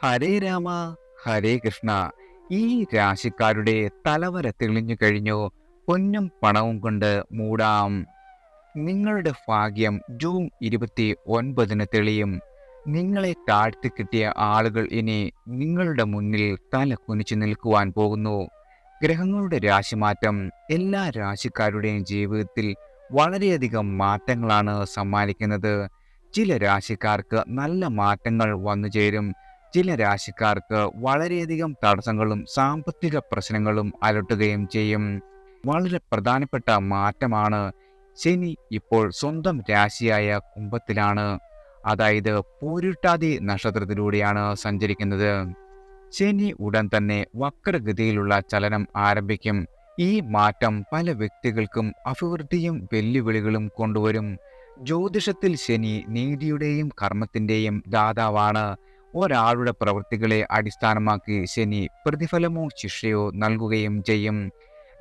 ഹരേ രാമ ഹരേ കൃഷ്ണ. ഈ രാശിക്കാരുടെ തലവര തെളിഞ്ഞു കഴിഞ്ഞു. പൊന്നും പണവും കൊണ്ട് മൂടാം. നിങ്ങളുടെ ഭാഗ്യം ജൂൺ 29 തെളിയും. നിങ്ങളെ താഴ്ത്തി കിട്ടിയ ആളുകൾ ഇനി നിങ്ങളുടെ മുന്നിൽ തല കുനിച്ചു നിൽക്കുവാൻ പോകുന്നു. ഗ്രഹങ്ങളുടെ രാശിമാറ്റം എല്ലാ രാശിക്കാരുടെയും ജീവിതത്തിൽ വളരെയധികം മാറ്റങ്ങളാണ് സമ്മാനിക്കുന്നത്. ചില രാശിക്കാർക്ക് നല്ല മാറ്റങ്ങൾ വന്നു ചേരും. ചില രാശിക്കാർക്ക് വളരെയധികം തടസ്സങ്ങളും സാമ്പത്തിക പ്രശ്നങ്ങളും അലട്ടുകയും ചെയ്യും. വളരെ പ്രധാനപ്പെട്ട മാറ്റമാണ്. ശനി ഇപ്പോൾ സ്വന്തം രാശിയായ കുംഭത്തിലാണ്, അതായത് പൂരുരുട്ടാതി നക്ഷത്രത്തിലൂടെയാണ് സഞ്ചരിക്കുന്നത്. ശനി ഉടൻ തന്നെ വക്രഗതിയിലുള്ള ചലനം ആരംഭിക്കും. ഈ മാറ്റം പല വ്യക്തികൾക്കും അഭിവൃദ്ധിയും വെല്ലുവിളികളും കൊണ്ടുവരും. ജ്യോതിഷത്തിൽ ശനി നീതിയുടെയും കർമ്മത്തിന്റെയും ദാതാവാണ്. ഒരാളുടെ പ്രവൃത്തികളെ അടിസ്ഥാനമാക്കി ശനി പ്രതിഫലമോ ശിക്ഷയോ നൽകുകയും ചെയ്യും.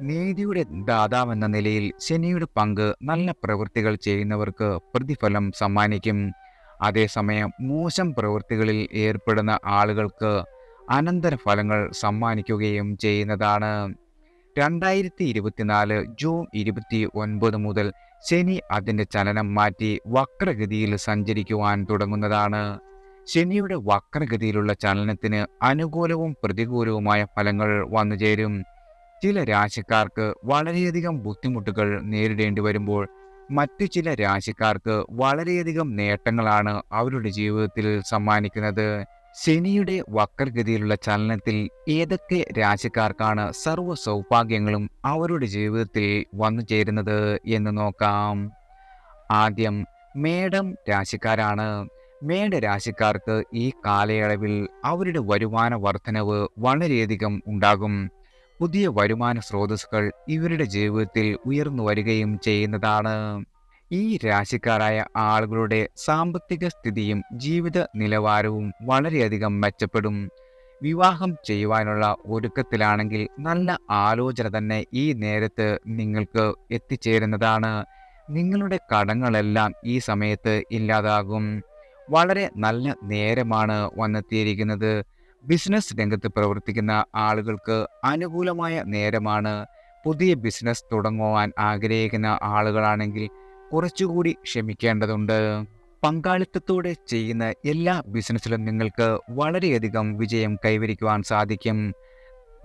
നീതിയുടെ ദാതാവെന്ന നിലയിൽ ശനിയുടെ പങ്ക് നല്ല പ്രവൃത്തികൾ ചെയ്യുന്നവർക്ക് പ്രതിഫലം സമ്മാനിക്കും. അതേസമയം മോശം പ്രവൃത്തികളിൽ ഏർപ്പെടുന്ന ആളുകൾക്ക് അനന്തരഫലങ്ങൾ സമ്മാനിക്കുകയും ചെയ്യുന്നതാണ്. 2024 ജൂൺ 29 മുതൽ ശനി അതിൻ്റെ ചലനം മാറ്റി വക്രഗതിയിൽ സഞ്ചരിക്കുവാൻ തുടങ്ങുന്നതാണ്. ശനിയുടെ വക്രഗതിയിലുള്ള ചലനത്തിന് അനുകൂലവും പ്രതികൂലവുമായ ഫലങ്ങൾ വന്നുചേരും. ചില രാശിക്കാർക്ക് വളരെയധികം ബുദ്ധിമുട്ടുകൾ നേരിടേണ്ടി വരുമ്പോൾ മറ്റു ചില രാശിക്കാർക്ക് വളരെയധികം നേട്ടങ്ങളാണ് അവരുടെ ജീവിതത്തിൽ സമ്മാനിക്കുന്നത്. ശനിയുടെ വക്രഗതിയിലുള്ള ചലനത്തിൽ ഏതൊക്കെ രാശിക്കാർക്കാണ് സർവ്വ സൗഭാഗ്യങ്ങളും അവരുടെ ജീവിതത്തിൽ വന്നു ചേരുന്നത് എന്ന് നോക്കാം. ആദ്യം മേടം രാശിക്കാരാണ്. മേടരാശിക്കാർക്ക് ഈ കാലയളവിൽ അവരുടെ വരുമാന വർധനവ് വളരെയധികം ഉണ്ടാകും. പുതിയ വരുമാന സ്രോതസ്സുകൾ ഇവരുടെ ജീവിതത്തിൽ ഉയർന്നു വരികയും ചെയ്യുന്നതാണ്. ഈ രാശിക്കാരായ ആളുകളുടെ സാമ്പത്തിക സ്ഥിതിയും ജീവിത നിലവാരവും വളരെയധികം മെച്ചപ്പെടും. വിവാഹം ചെയ്യുവാനുള്ള ഒരുക്കത്തിലാണെങ്കിൽ നല്ല ആലോചന തന്നെ ഈ നേരത്ത് നിങ്ങൾക്ക് എത്തിച്ചേരുന്നതാണ്. നിങ്ങളുടെ കടങ്ങളെല്ലാം ഈ സമയത്ത് ഇല്ലാതാകും. വളരെ നല്ല നേരമാണ് വന്നെത്തിയിരിക്കുന്നത്. ബിസിനസ് രംഗത്ത് പ്രവർത്തിക്കുന്ന ആളുകൾക്ക് അനുകൂലമായ നേരമാണ്. പുതിയ ബിസിനസ് തുടങ്ങുവാൻ ആഗ്രഹിക്കുന്ന ആളുകളാണെങ്കിൽ കുറച്ചുകൂടി ക്ഷമിക്കേണ്ടതുണ്ട്. പങ്കാളിത്തത്തോടെ ചെയ്യുന്ന എല്ലാ ബിസിനസ്സിലും നിങ്ങൾക്ക് വളരെയധികം വിജയം കൈവരിക്കുവാൻ സാധിക്കും.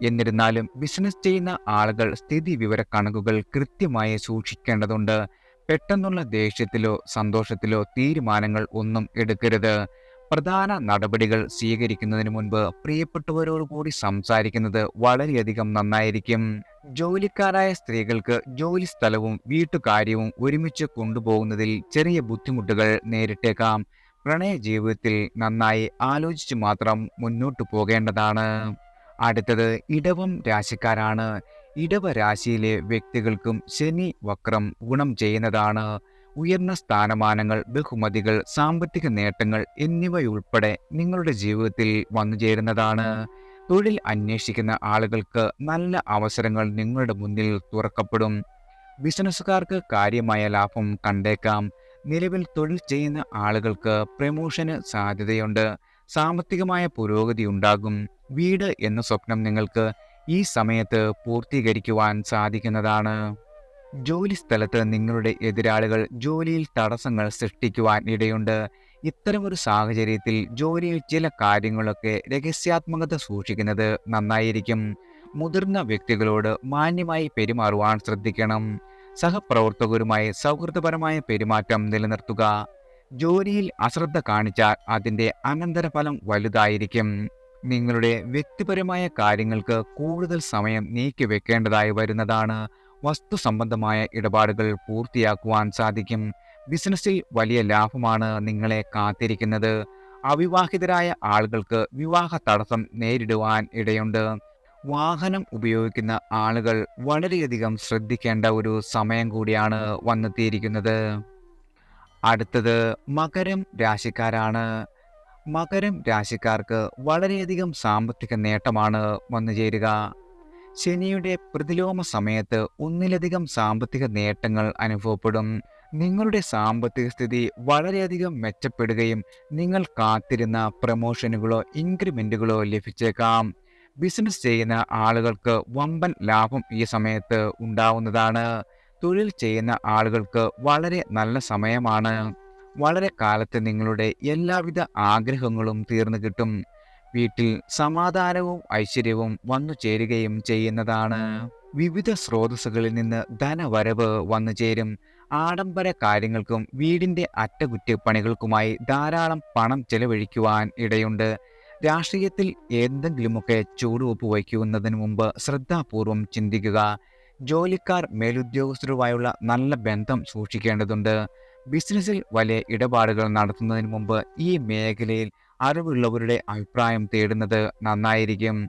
എന്നിരുന്നാലും ബിസിനസ് ചെയ്യുന്ന ആളുകൾ സ്ഥിതി വിവര കണക്കുകൾ കൃത്യമായി സൂക്ഷിക്കേണ്ടതുണ്ട്. പെട്ടെന്നുള്ള ദേഷ്യത്തിലോ സന്തോഷത്തിലോ തീരുമാനങ്ങൾ ഒന്നും എടുക്കരുത്. പ്രധാന നടപടികൾ സ്വീകരിക്കുന്നതിന് മുൻപ് പ്രിയപ്പെട്ടവരോടുകൂടി സംസാരിക്കുന്നത് വളരെയധികം നന്നായിരിക്കും. ജോലിക്കാരായ സ്ത്രീകൾക്ക് ജോലി സ്ഥലവും വീട്ടുകാര്യവും ഒരുമിച്ച് കൊണ്ടുപോകുന്നതിൽ ചെറിയ ബുദ്ധിമുട്ടുകൾ നേരിട്ടേക്കാം. പ്രണയ ജീവിതത്തിൽ നന്നായി ആലോചിച്ച് മാത്രം മുന്നോട്ടു പോകേണ്ടതാണ്. അടുത്തത് ഇടവം രാശിക്കാരാണ്. ഇടവ രാശിയിലെ വ്യക്തികൾക്കും ശനി വക്രം ഗുണം ചെയ്യുന്നതാണ്. ഉയർന്ന സ്ഥാനമാനങ്ങൾ, ബഹുമതികൾ, സാമ്പത്തിക നേട്ടങ്ങൾ എന്നിവയുൾപ്പെടെ നിങ്ങളുടെ ജീവിതത്തിൽ വന്നു ചേരുന്നതാണ്. തൊഴിൽ അന്വേഷിക്കുന്ന ആളുകൾക്ക് നല്ല അവസരങ്ങൾ നിങ്ങളുടെ മുന്നിൽ തുറക്കപ്പെടും. ബിസിനസ്സുകാർക്ക് കാര്യമായ ലാഭം കണ്ടേക്കാം. നിലവിൽ തൊഴിൽ ചെയ്യുന്ന ആളുകൾക്ക് പ്രമോഷന് സാധ്യതയുണ്ട്. സാമ്പത്തികമായ പുരോഗതി ഉണ്ടാകും. വീട് എന്ന സ്വപ്നം നിങ്ങൾക്ക് ഈ സമയത്ത് പൂർത്തീകരിക്കുവാൻ സാധിക്കുന്നതാണ്. ജോലി സ്ഥലത്ത് നിങ്ങളുടെ എതിരാളികൾ ജോലിയിൽ തടസ്സങ്ങൾ സൃഷ്ടിക്കുവാൻ ഇടയുണ്ട്. ഇത്തരമൊരു സാഹചര്യത്തിൽ ജോലിയിൽ ചില കാര്യങ്ങളൊക്കെ രഹസ്യാത്മകത സൂക്ഷിക്കുന്നത് നന്നായിരിക്കും. മുതിർന്ന വ്യക്തികളോട് മാന്യമായി പെരുമാറുവാൻ ശ്രദ്ധിക്കണം. സഹപ്രവർത്തകരുമായി സൗഹൃദപരമായ പെരുമാറ്റം നിലനിർത്തുക. ജോലിയിൽ അശ്രദ്ധ കാണിച്ചാൽ അതിൻ്റെ അനന്തരഫലം വലുതായിരിക്കും. നിങ്ങളുടെ വ്യക്തിപരമായ കാര്യങ്ങൾക്ക് കൂടുതൽ സമയം നീക്കിവെക്കേണ്ടതായി വരുന്നതാണ്. വസ്തു സംബന്ധമായ ഇടപാടുകൾ പൂർത്തിയാക്കുവാൻ സാധിക്കും. ബിസിനസ്സിൽ വലിയ ലാഭമാണ് നിങ്ങളെ കാത്തിരിക്കുന്നത്. അവിവാഹിതരായ ആളുകൾക്ക് വിവാഹ തടസ്സം നേരിടുവാൻ ഇടയുണ്ട്. വാഹനം ഉപയോഗിക്കുന്ന ആളുകൾ വളരെയധികം ശ്രദ്ധിക്കേണ്ട ഒരു സമയം കൂടിയാണ് വന്നെത്തിയിരിക്കുന്നത്. അടുത്തത് മകരം രാശിക്കാരാണ്. മകരം രാശിക്കാർക്ക് വളരെയധികം സാമ്പത്തിക നേട്ടമാണ് വന്നു ചേരുക. ശനിയുടെ പ്രതിലോമ സമയത്ത് ഒന്നിലധികം സാമ്പത്തിക നേട്ടങ്ങൾ അനുഭവപ്പെടും. നിങ്ങളുടെ സാമ്പത്തിക സ്ഥിതി വളരെയധികം മെച്ചപ്പെടുകയും നിങ്ങൾ കാത്തിരുന്ന പ്രമോഷനുകളോ ഇൻക്രിമെന്റുകളോ ലഭിച്ചേക്കാം. ബിസിനസ് ചെയ്യുന്ന ആളുകൾക്ക് വമ്പൻ ലാഭം ഈ സമയത്ത് ഉണ്ടാവുന്നതാണ്. തൊഴിൽ ചെയ്യുന്ന ആളുകൾക്ക് വളരെ നല്ല സമയമാണ്. വളരെ കാലത്ത് നിങ്ങളുടെ എല്ലാവിധ ആഗ്രഹങ്ങളും തീർന്നു കിട്ടും. വീട്ടിൽ സമാധാനവും ഐശ്വര്യവും വന്നു ചേരുകയും ചെയ്യുന്നതാണ്. വിവിധ സ്രോതസ്സുകളിൽ നിന്ന് ധനവരവ് വന്നു ചേരും. ആഡംബര കാര്യങ്ങൾക്കും വീടിന്റെ അറ്റകുറ്റപ്പണികൾക്കുമായി ധാരാളം പണം ചെലവഴിക്കുവാൻ ഇടയുണ്ട്. രാഷ്ട്രീയത്തിൽ എന്തെങ്കിലുമൊക്കെ ചുവടുവെപ്പ് വയ്ക്കുന്നതിന് മുമ്പ് ശ്രദ്ധാപൂർവം ചിന്തിക്കുക. ജോലിക്കാർ മേലുദ്യോഗസ്ഥരുമായുള്ള നല്ല ബന്ധം സൂക്ഷിക്കേണ്ടതുണ്ട്. ബിസിനസ്സിൽ വലിയ ഇടപാടുകൾ നടത്തുന്നതിന് മുമ്പ് ഈ മേഖലയിൽ അറിവുള്ളവരുടെ അഭിപ്രായം തേടുന്നത് നന്നായിരിക്കും.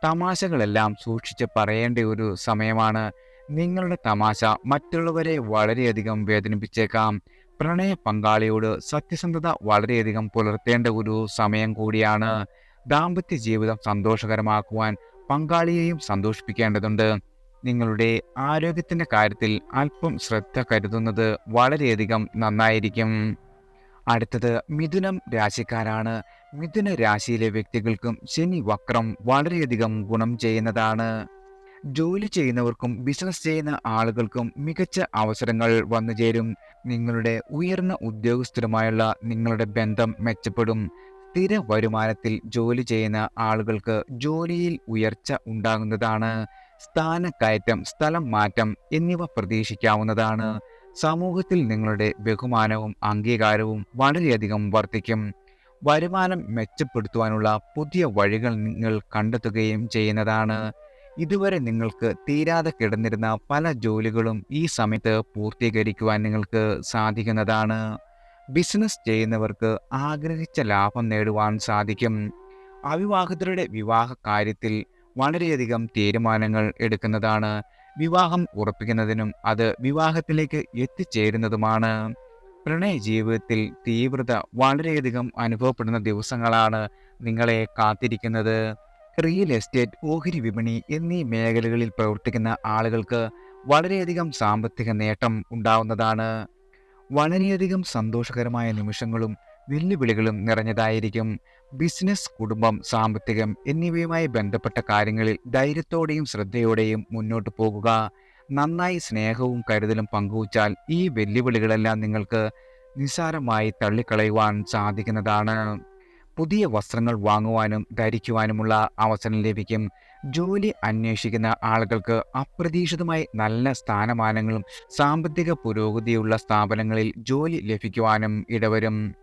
തമാശകളെല്ലാം സൂക്ഷിച്ച് പറയേണ്ട ഒരു സമയമാണ്. നിങ്ങളുടെ തമാശ മറ്റുള്ളവരെ വളരെയധികം വേദനിപ്പിച്ചേക്കാം. പ്രണയ പങ്കാളിയോട് സത്യസന്ധത വളരെയധികം പുലർത്തേണ്ട ഒരു സമയം കൂടിയാണ്. ദാമ്പത്യ ജീവിതം സന്തോഷകരമാക്കുവാൻ പങ്കാളിയെയും സന്തോഷിപ്പിക്കേണ്ടതുണ്ട്. നിങ്ങളുടെ ആരോഗ്യത്തിന്റെ കാര്യത്തിൽ അല്പം ശ്രദ്ധ കരുതുന്നത് വളരെയധികം നന്നായിരിക്കും. അടുത്തത് മിഥുനം രാശിക്കാരാണ്. മിഥുന രാശിയിലെ വ്യക്തികൾക്കും ശനി വക്രം വളരെയധികം ഗുണം ചെയ്യുന്നതാണ്. ജോലി ചെയ്യുന്നവർക്കും ബിസിനസ് ചെയ്യുന്ന ആളുകൾക്കും മികച്ച അവസരങ്ങൾ വന്നു ചേരും. നിങ്ങളുടെ ഉയർന്ന ഉദ്യോഗസ്ഥരുമായുള്ള നിങ്ങളുടെ ബന്ധം മെച്ചപ്പെടും. സ്ഥിര വരുമാനത്തിൽ ജോലി ചെയ്യുന്ന ആളുകൾക്ക് ജോലിയിൽ ഉയർച്ച ഉണ്ടാകുന്നതാണ്. സ്ഥാനക്കയറ്റം, സ്ഥലം മാറ്റം എന്നിവ പ്രതീക്ഷിക്കാവുന്നതാണ്. സമൂഹത്തിൽ നിങ്ങളുടെ ബഹുമാനവും അംഗീകാരവും വളരെയധികം വർദ്ധിക്കും. വരുമാനം മെച്ചപ്പെടുത്തുവാനുള്ള പുതിയ വഴികൾ നിങ്ങൾ കണ്ടെത്തുകയും ചെയ്യുന്നതാണ്. ഇതുവരെ നിങ്ങൾക്ക് തീരാതെ കിടന്നിരുന്ന പല ജോലികളും ഈ സമയത്ത് പൂർത്തീകരിക്കുവാൻ നിങ്ങൾക്ക് സാധിക്കുന്നതാണ്. ബിസിനസ് ചെയ്യുന്നവർക്ക് ആഗ്രഹിച്ച ലാഭം നേടുവാൻ സാധിക്കും. അവിവാഹിതരുടെ വിവാഹ കാര്യത്തിൽ വളരെയധികം തീരുമാനങ്ങൾ എടുക്കുന്നതാണ്. വിവാഹം ഉറപ്പിക്കുന്നതിനും അത് വിവാഹത്തിലേക്ക് എത്തിച്ചേരുന്നതുമാണ്. പ്രണയ ജീവിതത്തിൽ തീവ്രത വളരെയധികം അനുഭവപ്പെടുന്ന ദിവസങ്ങളാണ് നിങ്ങളെ കാത്തിരിക്കുന്നത്. റിയൽ എസ്റ്റേറ്റ്, ഓഹരി വിപണി എന്നീ മേഖലകളിൽ പ്രവർത്തിക്കുന്ന ആളുകൾക്ക് വളരെയധികം സാമ്പത്തിക നേട്ടം ഉണ്ടാവുന്നതാണ്. വളരെയധികം സന്തോഷകരമായ നിമിഷങ്ങളും വെല്ലുവിളികളും നിറഞ്ഞതായിരിക്കും. ബിസിനസ്, കുടുംബം, സാമ്പത്തികം എന്നിവയുമായി ബന്ധപ്പെട്ട കാര്യങ്ങളിൽ ധൈര്യത്തോടെയും ശ്രദ്ധയോടെയും മുന്നോട്ട് പോകുക. നന്നായി സ്നേഹവും കരുതലും പങ്കുവച്ചാൽ ഈ വെല്ലുവിളികളെല്ലാം നിങ്ങൾക്ക് നിസ്സാരമായി തള്ളിക്കളയുവാൻ സാധിക്കുന്നതാണ്. പുതിയ വസ്ത്രങ്ങൾ വാങ്ങുവാനും ധരിക്കുവാനുമുള്ള അവസരം ലഭിക്കും. ജോലി അന്വേഷിക്കുന്ന ആളുകൾക്ക് അപ്രതീക്ഷിതമായി നല്ല സ്ഥാനമാനങ്ങളും സാമ്പത്തിക പുരോഗതിയുള്ള സ്ഥാപനങ്ങളിൽ ജോലി ലഭിക്കുവാനും ഇടവരും.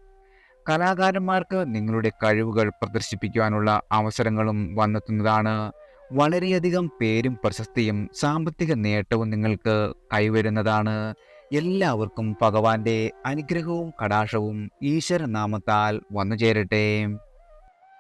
കലാകാരന്മാർക്ക് നിങ്ങളുടെ കഴിവുകൾ പ്രദർശിപ്പിക്കുവാനുള്ള അവസരങ്ങളും വന്നെത്തുന്നതാണ്. വളരെയധികം പേരും പ്രശസ്തിയും സാമ്പത്തിക നേട്ടവും നിങ്ങൾക്ക് കൈവരുന്നതാണ്. എല്ലാവർക്കും ഭഗവാന്റെ അനുഗ്രഹവും കടാക്ഷവും ഈശ്വരനാമത്താൽ വന്നു ചേരട്ടെ.